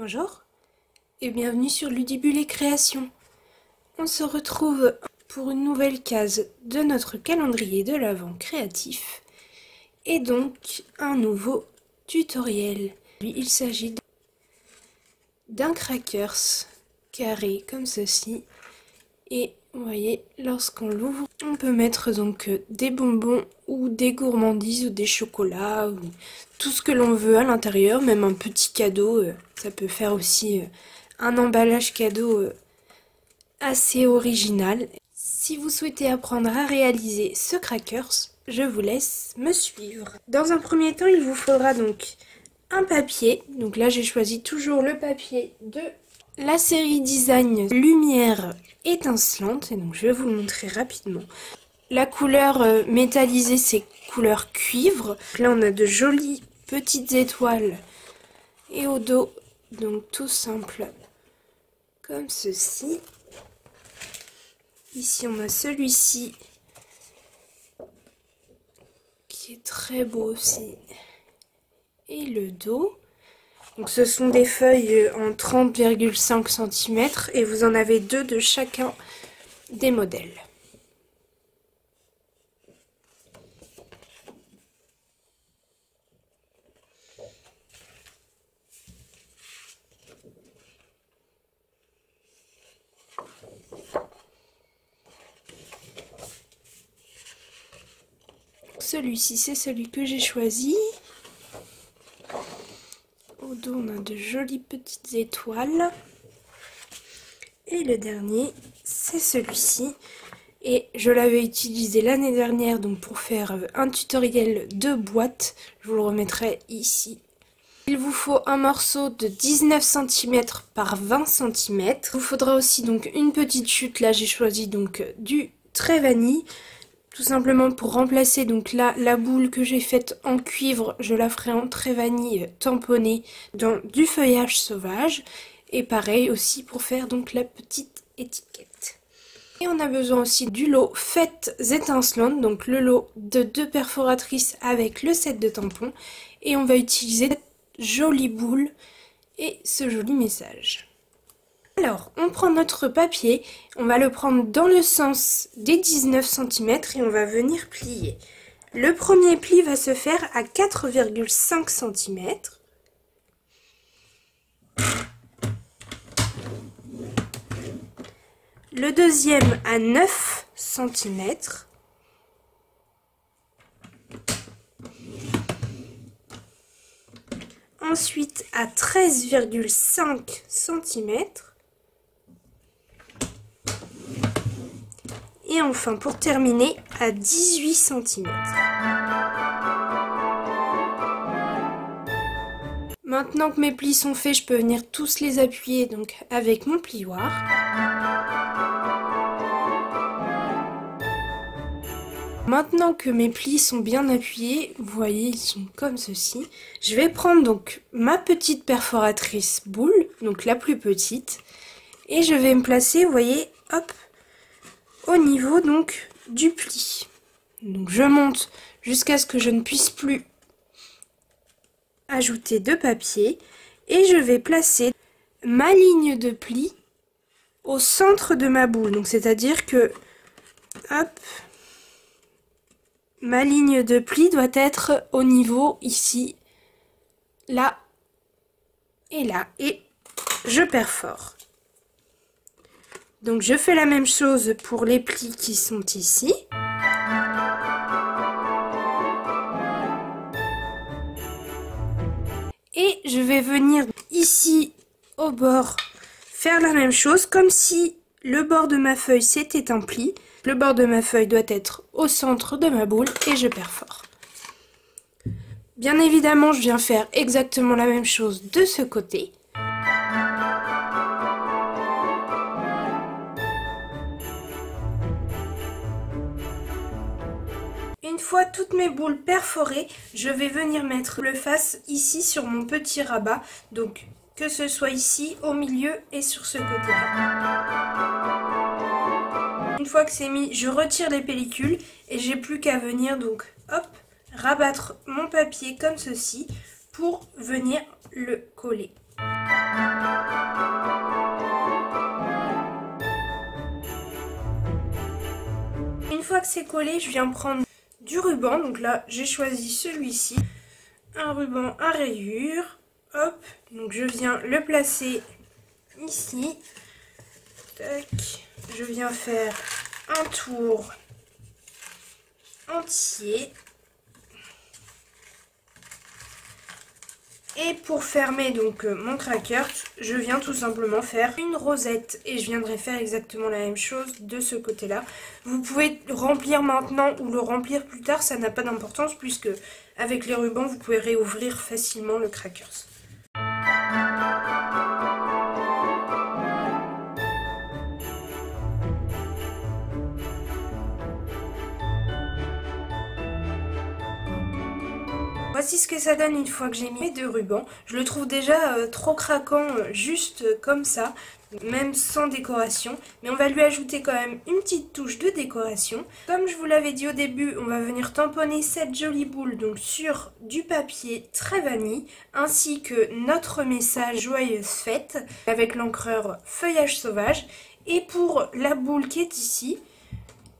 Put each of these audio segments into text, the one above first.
Bonjour et bienvenue sur Ludibule et Création. On se retrouve pour une nouvelle case de notre calendrier de l'Avent créatif et donc un nouveau tutoriel. Il s'agit d'un crackers carré comme ceci et vous voyez, lorsqu'on l'ouvre, on peut mettre donc des bonbons ou des gourmandises ou des chocolats ou tout ce que l'on veut à l'intérieur, même un petit cadeau. Ça peut faire aussi un emballage cadeau assez original. Si vous souhaitez apprendre à réaliser ce crackers, je vous laisse me suivre. Dans un premier temps, il vous faudra donc un papier. Donc là, j'ai choisi toujours le papier de la série Design Lumière étincelante, et donc je vais vous le montrer rapidement. La couleur métallisée, c'est couleur cuivre. Là, on a de jolies petites étoiles et au dos, donc tout simple, comme ceci. Ici, on a celui-ci qui est très beau aussi. Et le dos. Donc ce sont des feuilles en 30,5 cm et vous en avez deux de chacun des modèles. Celui-ci, c'est celui que j'ai choisi. Au dos, on a de jolies petites étoiles. Et le dernier, c'est celui-ci. Et je l'avais utilisé l'année dernière donc pour faire un tutoriel de boîte. Je vous le remettrai ici. Il vous faut un morceau de 19 cm par 20 cm. Il vous faudra aussi donc une petite chute. Là, j'ai choisi donc du trait vanille. Tout simplement pour remplacer donc là la boule que j'ai faite en cuivre, je la ferai en trait vanille tamponné dans du feuillage sauvage. Et pareil aussi pour faire donc la petite étiquette. Et on a besoin aussi du lot Faites étincelantes, donc le lot de 2 perforatrices avec le set de tampons. Et on va utiliser cette jolie boule et ce joli message. Alors, on prend notre papier, on va le prendre dans le sens des 19 cm et on va venir plier. Le premier pli va se faire à 4,5 cm. Le deuxième à 9 cm. Ensuite à 13,5 cm. Et enfin, pour terminer, à 18 cm. Maintenant que mes plis sont faits, je peux venir tous les appuyer donc avec mon plioir. Maintenant que mes plis sont bien appuyés, vous voyez, ils sont comme ceci. Je vais prendre donc ma petite perforatrice boule, donc la plus petite, et je vais me placer, vous voyez, hop, au niveau donc du pli. Donc je monte jusqu'à ce que je ne puisse plus ajouter de papier et je vais placer ma ligne de pli au centre de ma boule. Donc c'est-à-dire que hop, ma ligne de pli doit être au niveau ici, là et là, et je perfore. Donc je fais la même chose pour les plis qui sont ici. Et je vais venir ici au bord faire la même chose, comme si le bord de ma feuille c'était un pli. Le bord de ma feuille doit être au centre de ma boule et je perfore. Bien évidemment, je viens faire exactement la même chose de ce côté. Une fois toutes mes boules perforées, je vais venir mettre le face ici sur mon petit rabat. Donc que ce soit ici, au milieu et sur ce côté-là. Une fois que c'est mis, je retire les pellicules et j'ai plus qu'à venir donc hop, rabattre mon papier comme ceci pour venir le coller. Une fois que c'est collé, je viens prendre du ruban. Donc là, j'ai choisi celui-ci. Un ruban à rayures. Hop, donc je viens le placer ici. Tac. Je viens faire un tour entier. Et pour fermer donc mon cracker, je viens tout simplement faire une rosette. Et je viendrai faire exactement la même chose de ce côté-là. Vous pouvez remplir maintenant ou le remplir plus tard, ça n'a pas d'importance puisque avec les rubans, vous pouvez réouvrir facilement le crackers. Voici ce que ça donne une fois que j'ai mis mes deux rubans. Je le trouve déjà trop craquant juste comme ça, même sans décoration. Mais on va lui ajouter quand même une petite touche de décoration. Comme je vous l'avais dit au début, on va venir tamponner cette jolie boule donc sur du papier très vanille, ainsi que notre message Joyeuse Fête avec l'encreur Feuillage Sauvage. Et pour la boule qui est ici,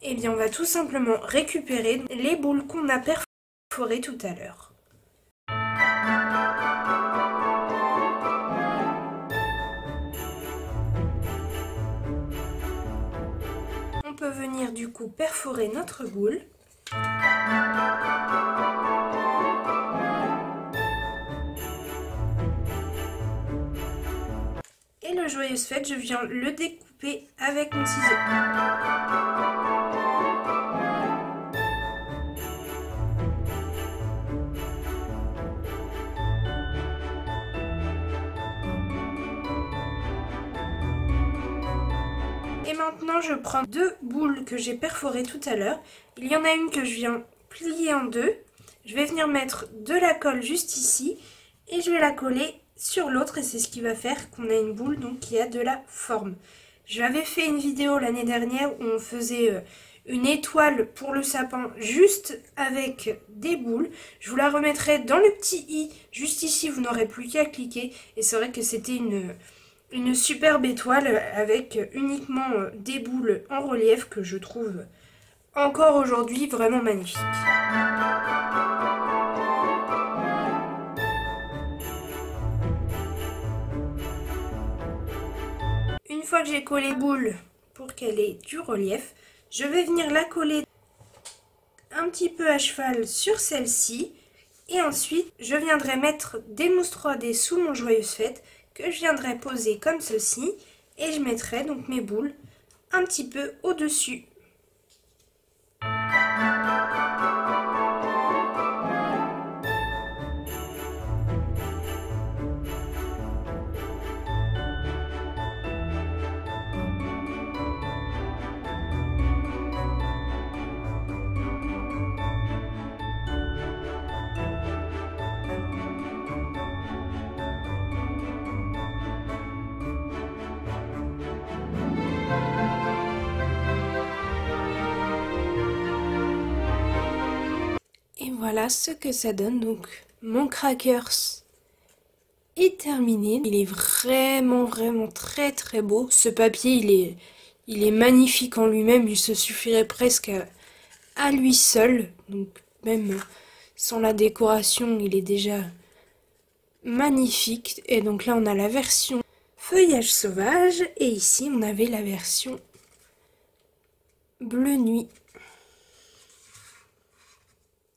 eh bien on va tout simplement récupérer les boules qu'on a perforées tout à l'heure. On peut venir du coup perforer notre boule. Et le Joyeuse Fête, je viens le découper avec mon ciseau. Et maintenant, je prends deux boules que j'ai perforées tout à l'heure. Il y en a une que je viens plier en deux. Je vais venir mettre de la colle juste ici et je vais la coller sur l'autre et c'est ce qui va faire qu'on a une boule donc qui a de la forme. J'avais fait une vidéo l'année dernière où on faisait une étoile pour le sapin juste avec des boules. Je vous la remettrai dans le petit i juste ici, vous n'aurez plus qu'à cliquer et c'est vrai que c'était une superbe étoile avec uniquement des boules en relief que je trouve encore aujourd'hui vraiment magnifique. Une fois que j'ai collé la boule pour qu'elle ait du relief, je vais venir la coller un petit peu à cheval sur celle-ci et ensuite je viendrai mettre des mousses 3D sous mon Joyeuse Fête que je viendrai poser comme ceci et je mettrai donc mes boules un petit peu au-dessus. Et voilà ce que ça donne. Donc mon crackers est terminé. Il est vraiment très beau. Ce papier il est magnifique en lui-même. Il se suffirait presque à lui seul. Donc même sans la décoration il est déjà magnifique. Et donc là on a la version Feuillage Sauvage et ici on avait la version Bleu Nuit.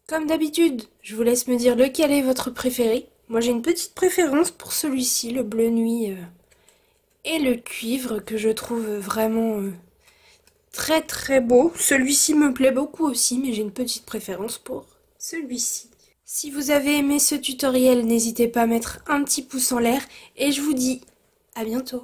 Comme d'habitude, je vous laisse me dire lequel est votre préféré. Moi j'ai une petite préférence pour celui-ci, le Bleu Nuit et le cuivre que je trouve vraiment très beau. Celui-ci me plaît beaucoup aussi, mais j'ai une petite préférence pour celui-ci. Si vous avez aimé ce tutoriel, n'hésitez pas à mettre un petit pouce en l'air et je vous dis à bientôt.